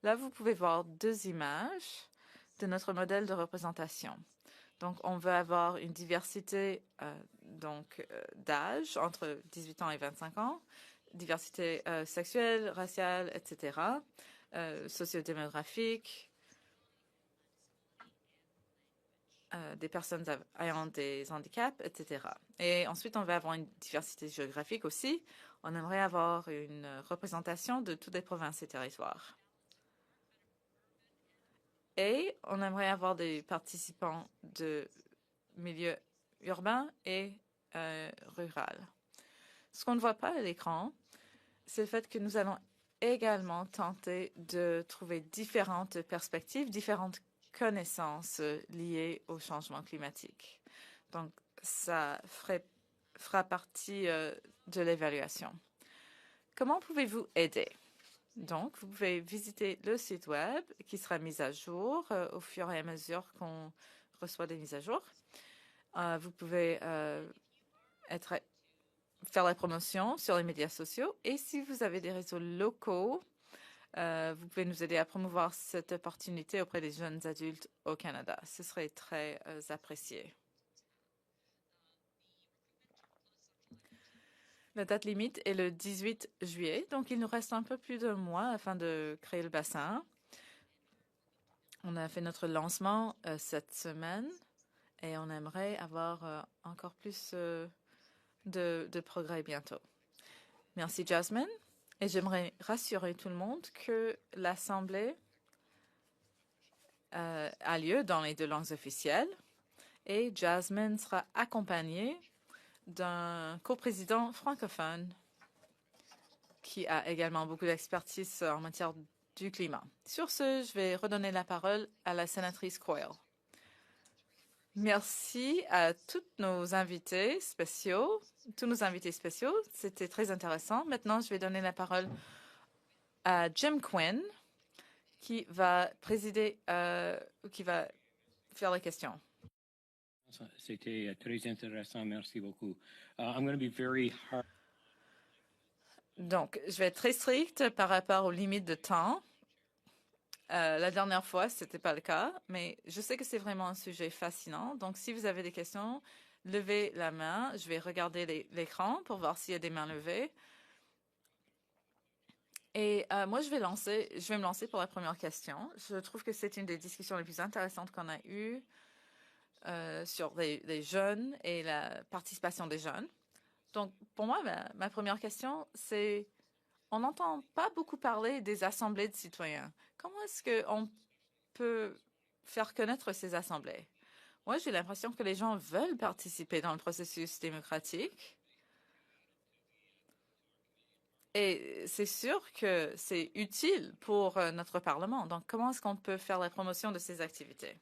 Speaker 5: Là, vous pouvez voir 2 images de notre modèle de représentation. Donc, on veut avoir une diversité d'âge entre 18 ans et 25 ans, diversité sexuelle, raciale, etc., sociodémographique. des personnes ayant des handicaps, etc. Et ensuite, on va avoir une diversité géographique aussi. On aimerait avoir une représentation de toutes les provinces et territoires. Et on aimerait avoir des participants de milieux urbains et rural. Ce qu'on ne voit pas à l'écran, c'est le fait que nous allons également tenter de trouver différentes perspectives, différentes connaissances liées au changement climatique. Donc, ça fera partie de l'évaluation. Comment pouvez-vous aider? Donc, vous pouvez visiter le site web qui sera mis à jour au fur et à mesure qu'on reçoit des mises à jour. Vous pouvez faire la promotion sur les médias sociaux. Et si vous avez des réseaux locaux, vous pouvez nous aider à promouvoir cette opportunité auprès des jeunes adultes au Canada. Ce serait très apprécié. La date limite est le 18 juillet, donc il nous reste un peu plus d'un mois afin de créer le bassin. On a fait notre lancement cette semaine et on aimerait avoir encore plus de progrès bientôt. Merci Jasmine. Et j'aimerais rassurer tout le monde que l'Assemblée a lieu dans les 2 langues officielles et Jasmine sera accompagnée d'un coprésident francophone qui a également beaucoup d'expertise en matière du climat. Sur ce, je vais redonner la parole à la sénatrice Coyle. Merci à tous nos invités spéciaux. C'était très intéressant. Maintenant, je vais donner la parole à Jim Quinn, qui va présider, qui va faire les questions.
Speaker 6: C'était très intéressant. Merci beaucoup. I'm going to be very hard.
Speaker 5: Donc, je vais être très stricte par rapport aux limites de temps. La dernière fois, ce n'était pas le cas, mais je sais que c'est vraiment un sujet fascinant. Donc, si vous avez des questions, levez la main. Je vais regarder l'écran pour voir s'il y a des mains levées. Et moi, je vais me lancer pour la première question. Je trouve que c'est une des discussions les plus intéressantes qu'on a eues sur les jeunes et la participation des jeunes. Donc, pour moi, ma première question, c'est on n'entend pas beaucoup parler des assemblées de citoyens. Comment est-ce qu'on peut faire connaître ces assemblées? Moi, j'ai l'impression que les gens veulent participer dans le processus démocratique. Et c'est sûr que c'est utile pour notre Parlement. Donc, comment est-ce qu'on peut faire la promotion de ces activités?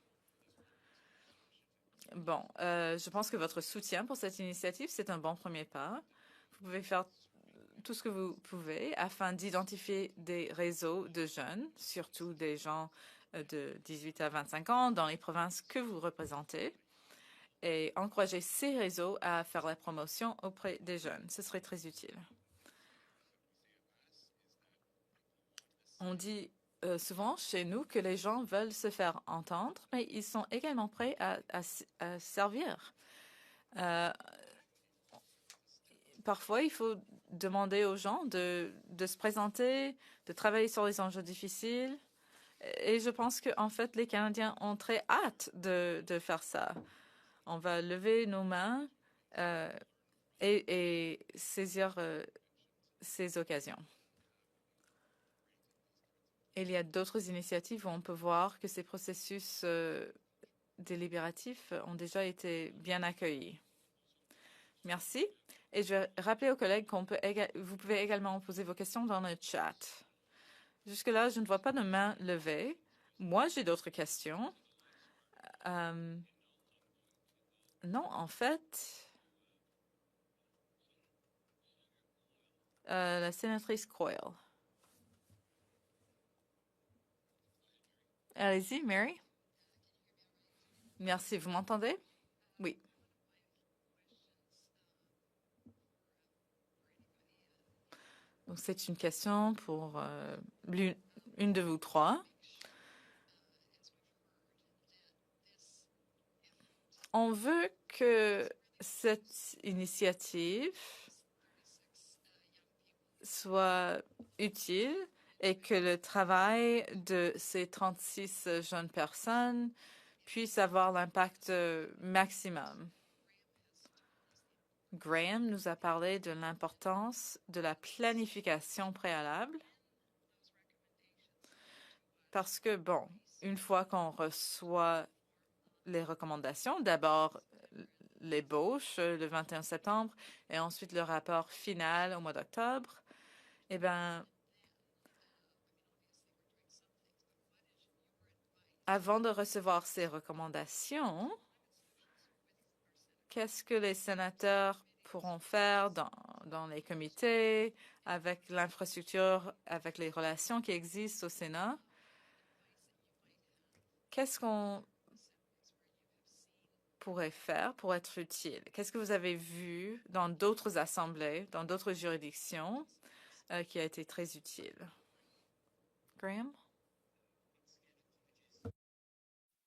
Speaker 5: Bon, je pense que votre soutien pour cette initiative, c'est un bon premier pas. Vous pouvez faire tout ce que vous pouvez afin d'identifier des réseaux de jeunes, surtout des gens de 18 à 25 ans dans les provinces que vous représentez, et encourager ces réseaux à faire la promotion auprès des jeunes. Ce serait très utile. On dit souvent chez nous que les gens veulent se faire entendre, mais ils sont également prêts à servir. Parfois, il faut demander aux gens de se présenter, de travailler sur les enjeux difficiles. Et je pense qu'en fait, les Canadiens ont très hâte de faire ça. On va lever nos mains et saisir ces occasions. Il y a d'autres initiatives où on peut voir que ces processus délibératifs ont déjà été bien accueillis. Merci. Et je vais rappeler aux collègues vous pouvez également poser vos questions dans le chat. Jusque-là, je ne vois pas de main levée. Moi, j'ai d'autres questions. Non, en fait, la sénatrice Coyle. Allez-y, Mary. Merci. Vous m'entendez? Oui. Donc, c'est une question pour une de vous trois. On veut que cette initiative soit utile et que le travail de ces 36 jeunes personnes puisse avoir l'impact maximum. Graham nous a parlé de l'importance de la planification préalable parce que, bon, une fois qu'on reçoit les recommandations, d'abord l'ébauche le 21 septembre et ensuite le rapport final au mois d'octobre, eh bien, avant de recevoir ces recommandations, qu'est-ce que les sénateurs pourront faire dans les comités, avec l'infrastructure, avec les relations qui existent au Sénat? Qu'est-ce qu'on pourrait faire pour être utile? Qu'est-ce que vous avez vu dans d'autres assemblées, dans d'autres juridictions, qui a été très utile? Graham?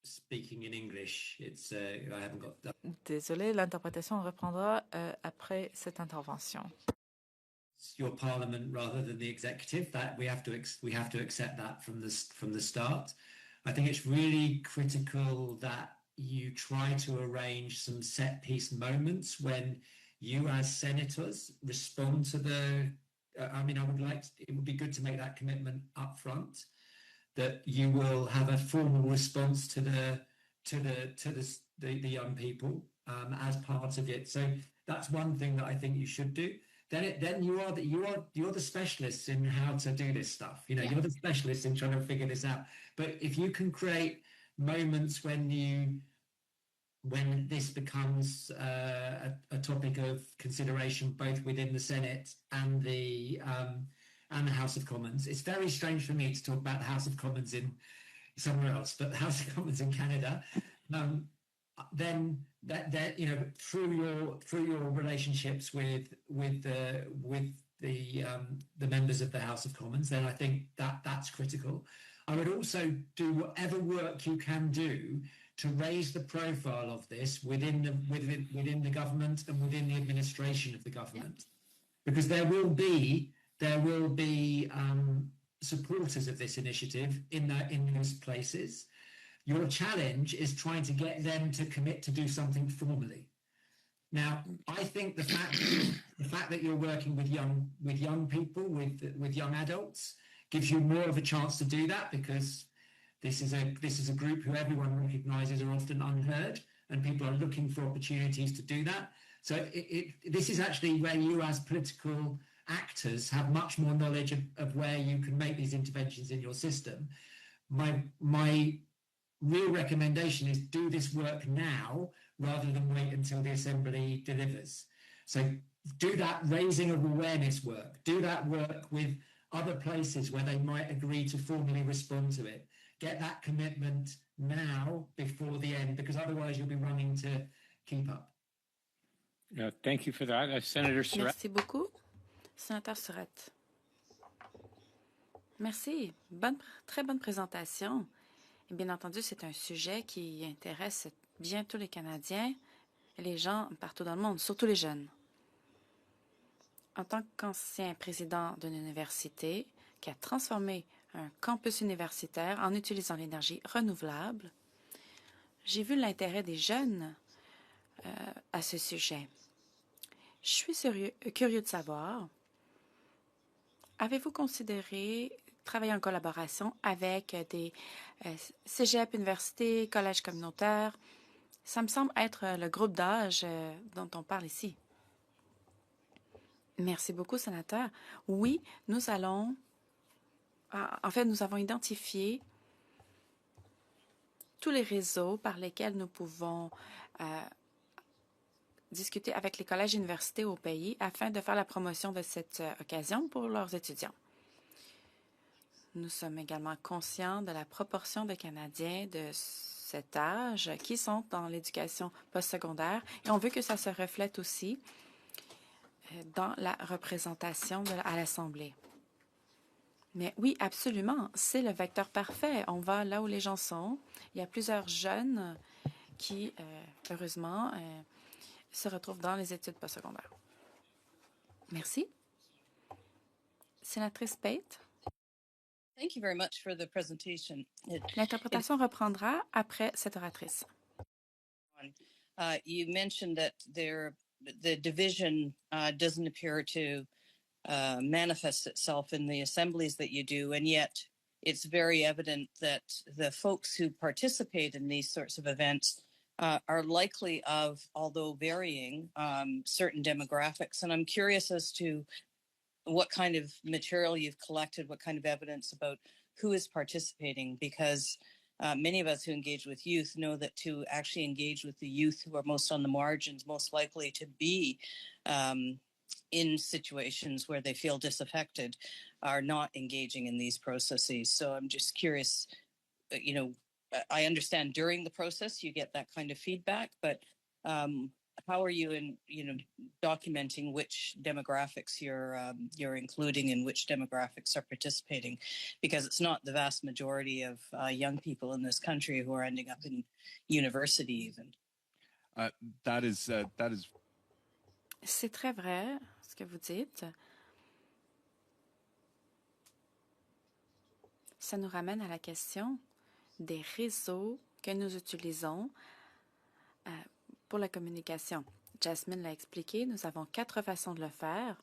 Speaker 3: Speaking in English, it's I haven't got that.
Speaker 5: Désolé, l'interprétation reprendra après cette intervention.
Speaker 3: It's your parliament rather than the executive. That we have to accept that from the start. I think it's really critical that you try to arrange some set piece moments when you as senators respond to the. I mean, it would be good to make that commitment up front, that you will have a formal response to the young people as part of it. So that's one thing that I think you should do. Then you're the specialists in how to do this stuff. You know, you're the specialists in trying to figure this out. But if you can create moments when this becomes a topic of consideration both within the Senate and the House of Commons. It's very strange for me to talk about the House of Commons in somewhere else, but the House of Commons in Canada. Then that you know, through your relationships with the members of the House of Commons, then I think that's critical. I would also do whatever work you can do to raise the profile of this within the government and within the administration of the government, because there will be supporters of this initiative in those places. Your challenge is trying to get them to commit to do something formally. Now, I think the fact that you're working with young people, with young adults, gives you more of a chance to do that, because this is a group who everyone recognises are often unheard, and people are looking for opportunities to do that. So this is actually where you, as political actors, have much more knowledge of where you can make these interventions in your system. My real recommendation is do this work now rather than wait until the Assembly delivers. So do that raising of awareness work, do that work with other places where they might agree to formally respond to it. Get that commitment now before the end, because otherwise you'll be running to keep up.
Speaker 6: Thank you for that. Senator Surratt.
Speaker 1: Merci beaucoup. Sénateur Surratt. Merci. Très bonne présentation. Et bien entendu, c'est un sujet qui intéresse bien tous les Canadiens et les gens partout dans le monde, surtout les jeunes. En tant qu'ancien président d'une université qui a transformé un campus universitaire en utilisant l'énergie renouvelable, j'ai vu l'intérêt des jeunes à ce sujet. Je suis curieux de savoir, avez-vous considéré travailler en collaboration avec des cégep, universités, collèges communautaires? Ça me semble être le groupe d'âge dont on parle ici. Merci beaucoup, sénateur. Oui, nous avons identifié tous les réseaux par lesquels nous pouvons discuter avec les collèges et universités au pays afin de faire la promotion de cette occasion pour leurs étudiants. Nous sommes également conscients de la proportion de Canadiens de cet âge qui sont dans l'éducation postsecondaire et on veut que ça se reflète aussi dans la représentation à l'Assemblée. Mais oui, absolument, c'est le vecteur parfait. On va là où les gens sont. Il y a plusieurs jeunes qui, heureusement, se retrouvent dans les études postsecondaires. Merci. Sénatrice Pate.
Speaker 7: Thank you very much for the presentation.
Speaker 5: L'interprétation reprendra après cette oratrice.
Speaker 7: You mentioned that the division doesn't appear to manifest itself in the assemblies that you do, and yet it's very evident that the folks who participate in these sorts of events are likely of, although varying, certain demographics. And I'm curious as to what kind of material you've collected, what kind of evidence about who is participating, because many of us who engage with youth know that to actually engage with the youth who are most on the margins, most likely to be in situations where they feel disaffected, are not engaging in these processes. So I'm just curious, I understand during the process you get that kind of feedback, but how are you documenting which demographics you're including and which demographics are participating? Because it's not the vast majority of young people in this country who are ending up in university even.
Speaker 4: That is.
Speaker 5: C'est très vrai ce que vous dites. Ça nous ramène à la question des réseaux que nous utilisons pour la communication. Jasmine l'a expliqué, nous avons 4 façons de le faire.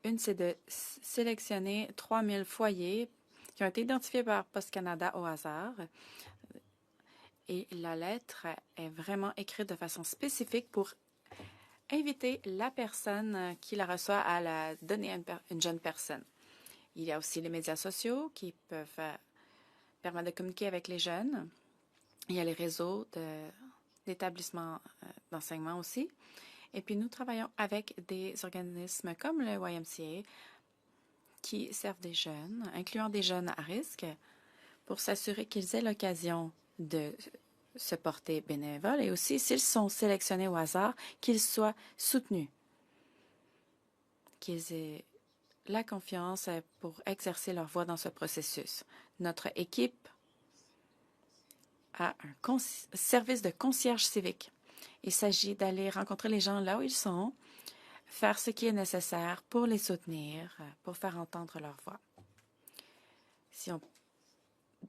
Speaker 5: Une, c'est de sélectionner 3000 foyers qui ont été identifiés par Post Canada au hasard. Et la lettre est vraiment écrite de façon spécifique pour inviter la personne qui la reçoit à la donner à une jeune personne. Il y a aussi les médias sociaux qui peuvent permettre de communiquer avec les jeunes. Il y a les réseaux d'établissements d'enseignement aussi. Et puis, nous travaillons avec des organismes comme le YMCA qui servent des jeunes, incluant des jeunes à risque, pour s'assurer qu'ils aient l'occasion de se porter bénévoles et aussi, s'ils sont sélectionnés au hasard, qu'ils soient soutenus, qu'ils aient la confiance pour exercer leur voix dans ce processus. Notre équipe a un service de concierge civique. Il s'agit d'aller rencontrer les gens là où ils sont, faire ce qui est nécessaire pour les soutenir, pour faire entendre leur voix.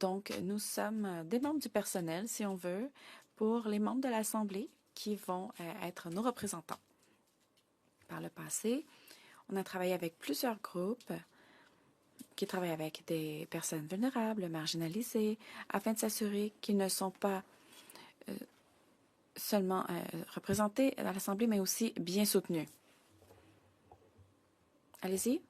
Speaker 5: Donc, nous sommes des membres du personnel, si on veut, pour les membres de l'Assemblée qui vont être nos représentants. Par le passé, on a travaillé avec plusieurs groupes qui travaillent avec des personnes vulnérables, marginalisées, afin de s'assurer qu'ils ne sont pas seulement représentés à l'Assemblée, mais aussi bien soutenus. Allez-y.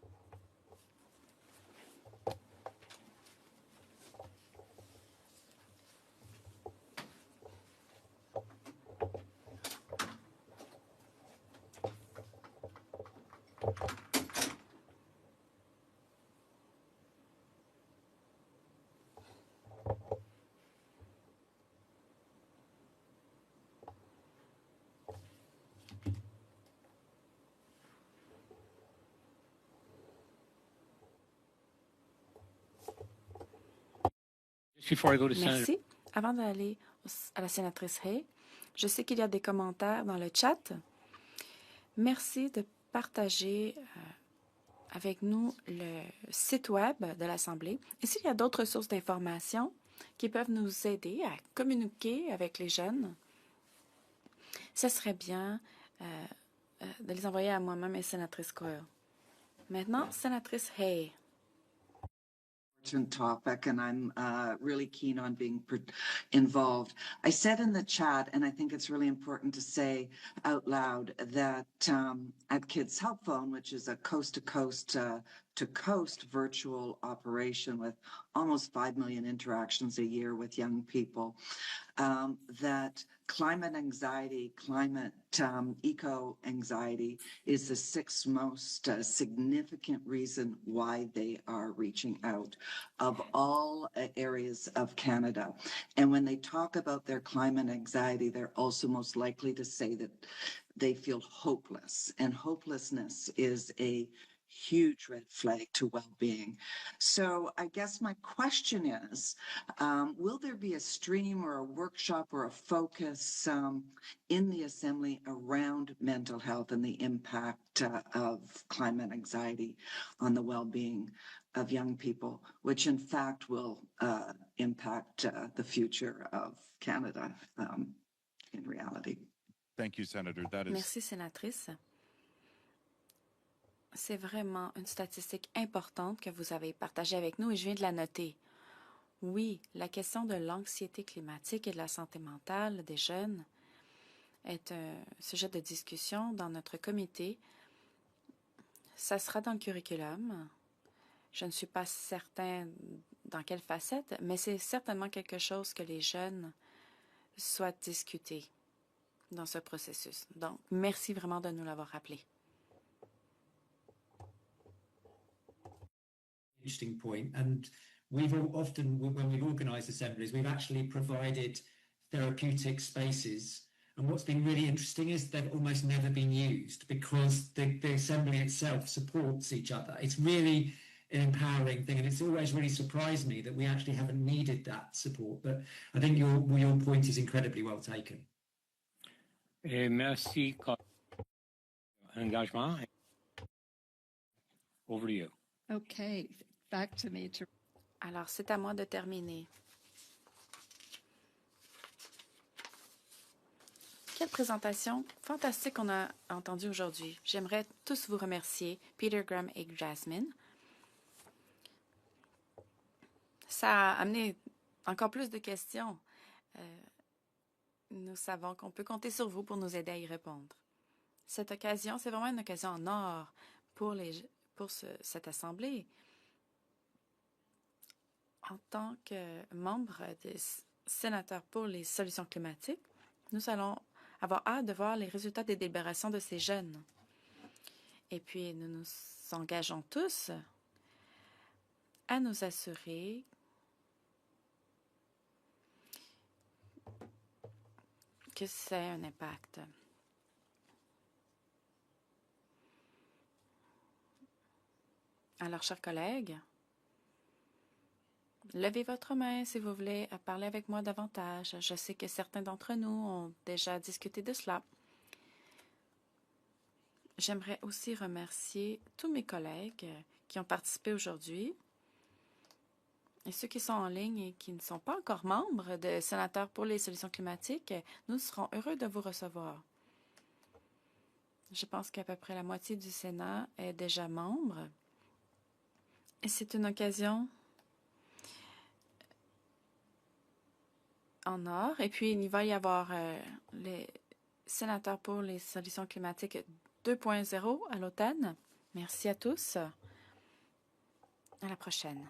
Speaker 5: Merci. Avant d'aller à la sénatrice Hay, je sais qu'il y a des commentaires dans le chat. Merci de partager avec nous le site web de l'Assemblée. Et s'il y a d'autres sources d'informations qui peuvent nous aider à communiquer avec les jeunes, ce serait bien de les envoyer à moi-même et sénatrice Coyle. Maintenant, sénatrice Hay.
Speaker 8: Topic, and I'm really keen on being involved. I said in the chat, and I think it's really important to say out loud, that at Kids Help Phone, which is a coast-to-coast virtual operation with almost 5 million interactions a year with young people, that climate anxiety, eco-anxiety is the 6th most significant reason why they are reaching out of all areas of Canada. And when they talk about their climate anxiety, they're also most likely to say that they feel hopeless. And hopelessness is a huge red flag to well-being. So I guess my question is, will there be a stream or a workshop or a focus in the Assembly around mental health and the impact of climate anxiety on the well-being of young people, which in fact will impact the future of Canada in reality?
Speaker 4: Thank you, Senator. That is
Speaker 9: Merci, sénatrice. C'est vraiment une statistique importante que vous avez partagée avec nous et je viens de la noter. Oui, la question de l'anxiété climatique et de la santé mentale des jeunes est un sujet de discussion dans notre comité. Ça sera dans le curriculum. Je ne suis pas certain dans quelle facette, mais c'est certainement quelque chose que les jeunes souhaitent discuter dans ce processus. Donc, merci vraiment de nous l'avoir rappelé.
Speaker 3: Interesting point. And we've often, when we've organised assemblies, we've actually provided therapeutic spaces. And what's been really interesting is they've almost never been used because the assembly itself supports each other. It's really an empowering thing, and it's always really surprised me that we actually haven't needed that support. But I think your point is incredibly well taken.
Speaker 6: Merci. Engagement. Over to you.
Speaker 2: Okay, back to me to.
Speaker 9: Alors, c'est à moi de terminer. Quelle présentation fantastique on a entendue aujourd'hui. J'aimerais tous vous remercier, Peter, Graham et Jasmine. Ça a amené encore plus de questions. Nous savons qu'on peut compter sur vous pour nous aider à y répondre. Cette occasion, c'est vraiment une occasion en or pour cette Assemblée. En tant que membre des sénateurs pour les solutions climatiques, nous allons avoir hâte de voir les résultats des délibérations de ces jeunes. Et puis, nous nous engageons tous à nous assurer que c'est un impact. Alors, chers collègues, levez votre main si vous voulez parler avec moi davantage. Je sais que certains d'entre nous ont déjà discuté de cela. J'aimerais aussi remercier tous mes collègues qui ont participé aujourd'hui et ceux qui sont en ligne et qui ne sont pas encore membres de Sénateurs pour les solutions climatiques. Nous serons heureux de vous recevoir. Je pense qu'à peu près la moitié du Sénat est déjà membre. Et c'est une occasion en or. Et puis, il va y avoir les sénateurs pour les solutions climatiques 2.0 à l'automne. Merci à tous. À la prochaine.